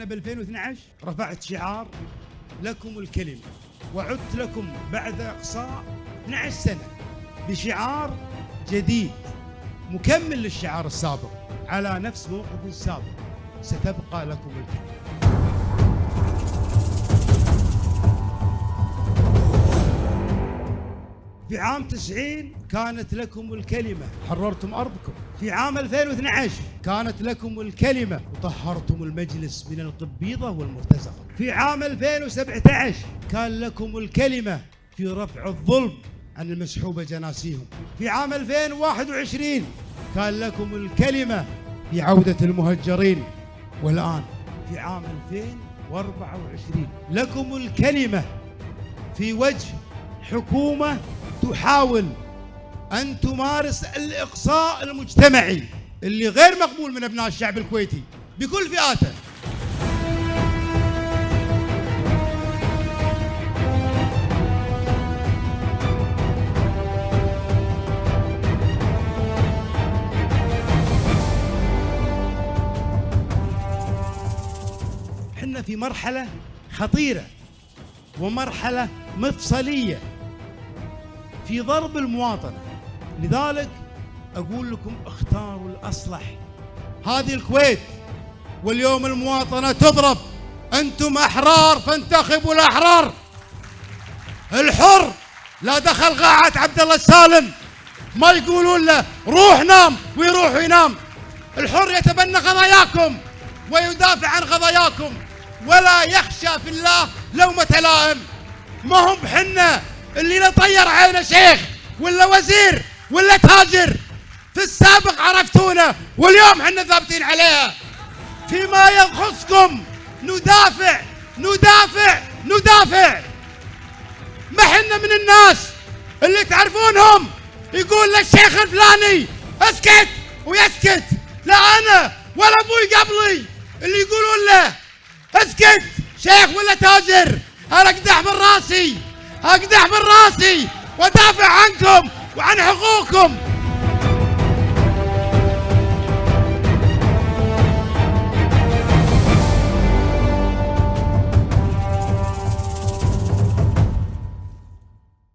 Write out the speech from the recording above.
ب 2012 رفعت شعار لكم الكلمة، وعدت لكم بعد إقصاء 12 سنة بشعار جديد مكمل للشعار السابق على نفس موقف السابق: ستبقى لكم الكلمة. في عام 90 كانت لكم الكلمة، حررتم أرضكم. في عام 2012 كانت لكم الكلمة وطهرتم المجلس من القبيضة والمرتزقة. في عام 2017 كان لكم الكلمة في رفع الظلم عن المسحوبة جناسيهم. في عام 2021 كان لكم الكلمة في عودة المهجرين. والآن في عام 2024 لكم الكلمة في وجه حكومة تحاول أن تمارس الإقصاء المجتمعي اللي غير مقبول من أبناء الشعب الكويتي بكل فئاته. حنا في مرحلة خطيرة ومرحلة مفصلية في ضرب المواطنة، لذلك أقول لكم اختاروا الأصلح. هذه الكويت واليوم المواطنة تضرب، أنتم أحرار فانتخبوا الأحرار. الحر لا دخل قاعة عبد الله السالم ما يقولون له روح نام ويروح ينام. الحر يتبنى قضاياكم ويدافع عن قضاياكم ولا يخشى في الله لومة لائم. ما هم بحنا اللي لا طير عينه شيخ ولا وزير ولا تاجر. في السابق عرفتونا واليوم حنا ثابتين عليها. فيما يخصكم ندافع ندافع ندافع. ما حنا من الناس اللي تعرفونهم يقول للشيخ الفلاني اسكت ويسكت. لا انا ولا ابوي قبلي اللي يقولون له اسكت شيخ ولا تاجر. انا اقدح من راسي، اقدح من راسي وادافع عنكم وعن حقوقكم.